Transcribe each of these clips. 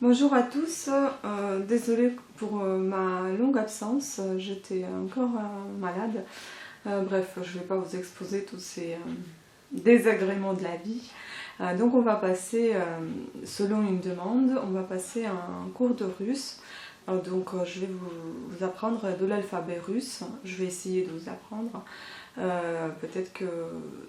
Bonjour à tous, désolée pour ma longue absence, j'étais encore malade. Bref, je ne vais pas vous exposer tous ces désagréments de la vie. Donc on va passer, selon une demande, on va passer un cours de russe. Je vais vous apprendre de l'alphabet russe, je vais essayer de vous apprendre. Peut-être que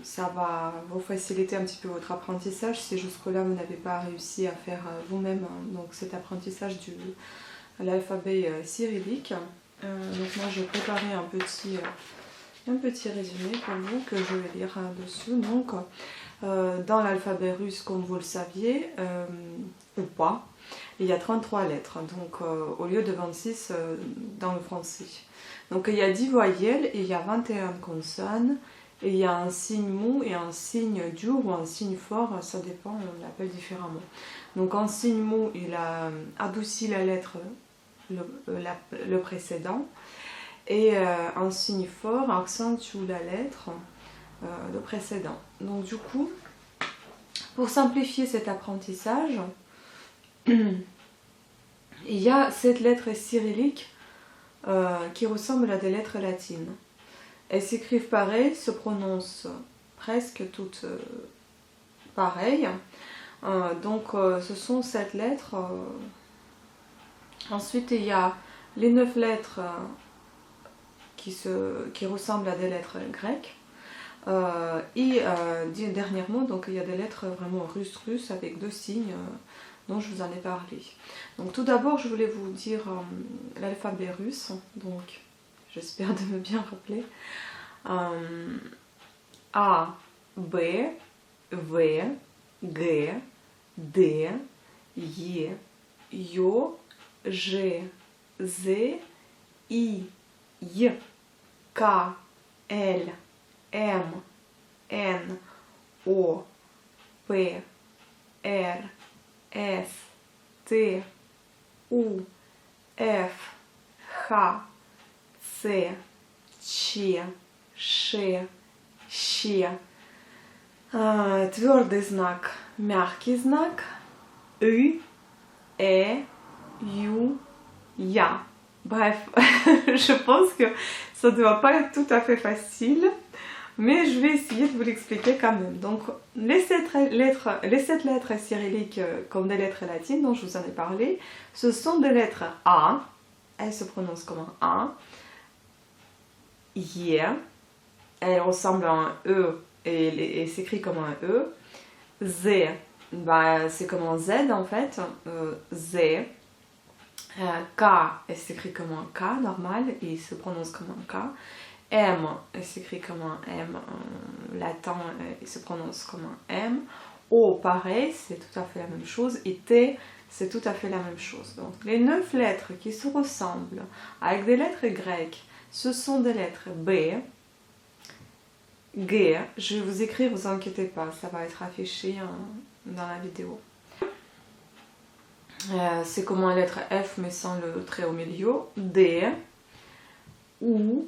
ça va vous faciliter un petit peu votre apprentissage si jusque-là vous n'avez pas réussi à faire vous-même donc cet apprentissage de l'alphabet cyrillique. Donc moi j'ai préparé un petit résumé pour vous que je vais lire dessus. Donc dans l'alphabet russe, comme vous le saviez, ou pas, il y a 33 lettres, donc au lieu de 26 dans le français. Donc il y a 10 voyelles et il y a 21 consonnes. Et il y a un signe mou et un signe dur ou un signe fort, ça dépend, on l'appelle différemment. Donc en signe mou, il a adouci la lettre, le précédent. Et en signe fort, accentue la lettre, le précédent. Donc du coup, pour simplifier cet apprentissage, il y a cette lettre cyrillique qui ressemblent à des lettres latines. Elles s'écrivent pareil, se prononcent presque toutes pareilles. Ce sont 7 lettres. Ensuite, il y a les 9 lettres qui ressemblent à des lettres grecques. Dernièrement, donc, il y a des lettres vraiment russes avec 2 signes dont je vous en ai parlé. Donc tout d'abord, je voulais vous dire l'alphabet russe, donc j'espère de me bien rappeler. A, B, V, G, D, Y, Yo, G, Z, I, Y, K, L, M, N, O, P, R, S, T, U, F, H, C, Ч, Ш, Щ. Твердый знак, мягкий знак, И, Ю, Я. Bref, je pense que ça ne doit pas être tout à fait facile, mais je vais essayer de vous l'expliquer quand même. Donc, les 7 lettres cyrilliques comme des lettres latines dont je vous en ai parlé, ce sont des lettres A, elles se prononcent comme un A, Y, elle ressemble à un E et s'écrit comme un E, Z, bah, c'est comme un Z en fait, Z, K, elle s'écrit comme un K normal et se prononce comme un K. M, elle s'écrit comme un M latin et se prononce comme un M. O, pareil, c'est tout à fait la même chose. Et T, c'est tout à fait la même chose. Donc les 9 lettres qui se ressemblent avec des lettres grecques, ce sont des lettres B, G. Je vais vous écrire, vous inquiétez pas, ça va être affiché dans la vidéo. C'est comme la lettre F mais sans le trait au milieu. D, U,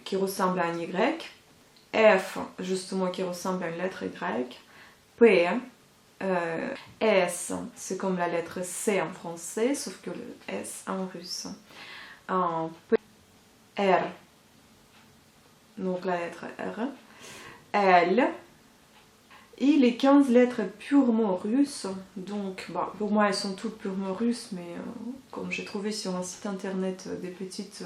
qui ressemble à un Y, F, justement, qui ressemble à une lettre Y, P, S, c'est comme la lettre C en français, sauf que le S en russe. P, R, donc la lettre R, L, et les 15 lettres purement russes, donc bah, pour moi elles sont toutes purement russes, mais comme j'ai trouvé sur un site internet des petites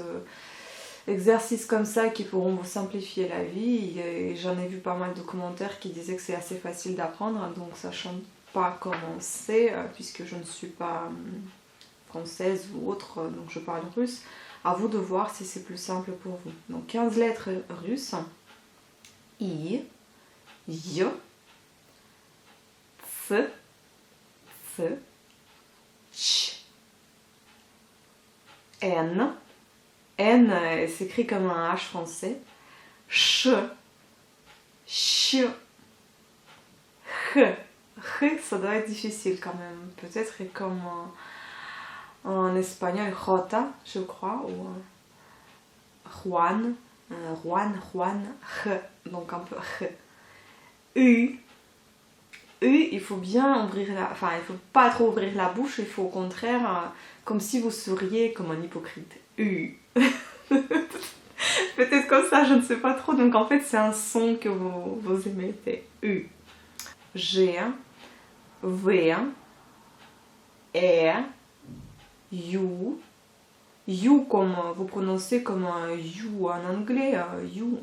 exercices comme ça qui pourront vous simplifier la vie, et j'en ai vu pas mal de commentaires qui disaient que c'est assez facile d'apprendre, donc sachant pas comment c'est, puisque je ne suis pas française ou autre, donc je parle russe, à vous de voir si c'est plus simple pour vous. Donc 15 lettres russes, I, Y, C, C, Ch, N, N s'écrit comme un H français, Ch, Ch, H, H, ça doit être difficile quand même, peut-être comme en espagnol, Jota, je crois, ou Juan, Juan, H, donc un peu H, U, il faut bien ouvrir la... Enfin, il faut pas trop ouvrir la bouche, il faut au contraire, comme si vous souriez comme un hypocrite. Peut-être comme ça, je ne sais pas trop. Donc en fait, c'est un son que vous émettez. G, V, R, U. You comme vous prononcez comme un you en anglais. You.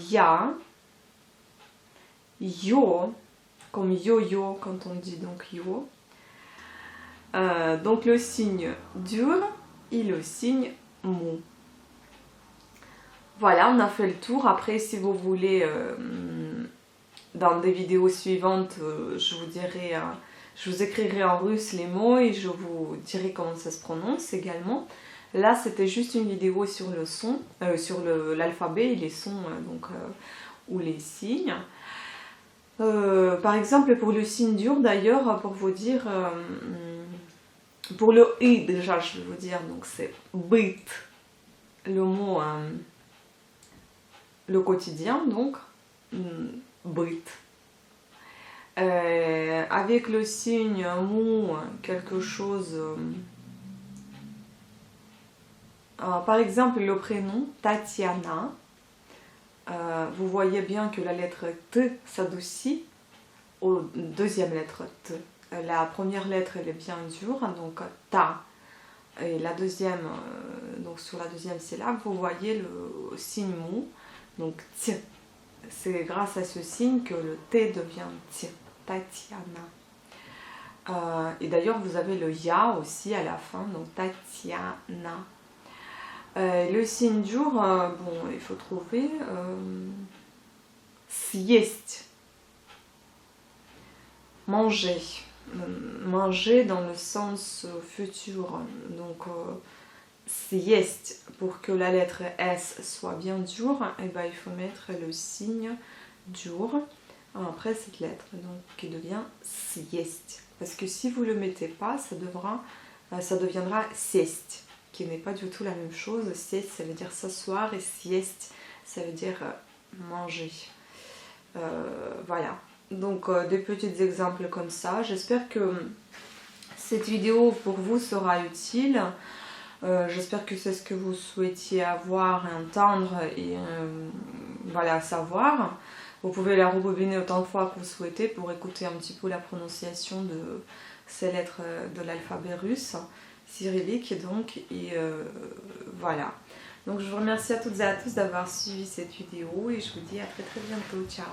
Ya. Yo. Comme yo-yo quand on dit donc yo. Donc le signe dur et le signe mou. Voilà, on a fait le tour. Après, si vous voulez, dans des vidéos suivantes, je vous dirai, je vous écrirai en russe les mots et je vous dirai comment ça se prononce également. Là, c'était juste une vidéo sur le son, sur l'alphabet et les sons, ou les signes. Par exemple, pour le signe dur, d'ailleurs, pour vous dire, pour le i déjà, je vais vous dire, donc c'est bit, le mot, le quotidien, donc bit. Avec le signe mou, quelque chose, par exemple le prénom Tatiana, vous voyez bien que la lettre T s'adoucit aux deuxième lettre T. La première lettre elle est bien dure, donc ta, et la deuxième, donc sur la deuxième syllabe, vous voyez le signe mou, donc ti. C'est grâce à ce signe que le T devient ti, Tatiana. Et d'ailleurs vous avez le ya aussi à la fin, donc Tatiana. Le signe dur, bon, il faut trouver съесть. Manger. Manger dans le sens futur. Donc, съесть, pour que la lettre S soit bien dure, et ben, il faut mettre le signe dur après cette lettre, donc qui devient съесть. Parce que si vous ne le mettez pas, ça deviendra сесть, qui n'est pas du tout la même chose. Sieste, ça veut dire s'asseoir, et sieste, ça veut dire manger. Voilà, donc des petits exemples comme ça. J'espère que cette vidéo pour vous sera utile. J'espère que c'est ce que vous souhaitiez avoir, entendre et voilà, savoir. Vous pouvez la rebobiner autant de fois que vous souhaitez pour écouter un petit peu la prononciation de ces lettres de l'alphabet russe cyrillique, donc, et voilà. Donc je vous remercie à toutes et à tous d'avoir suivi cette vidéo et je vous dis à très très bientôt. Ciao.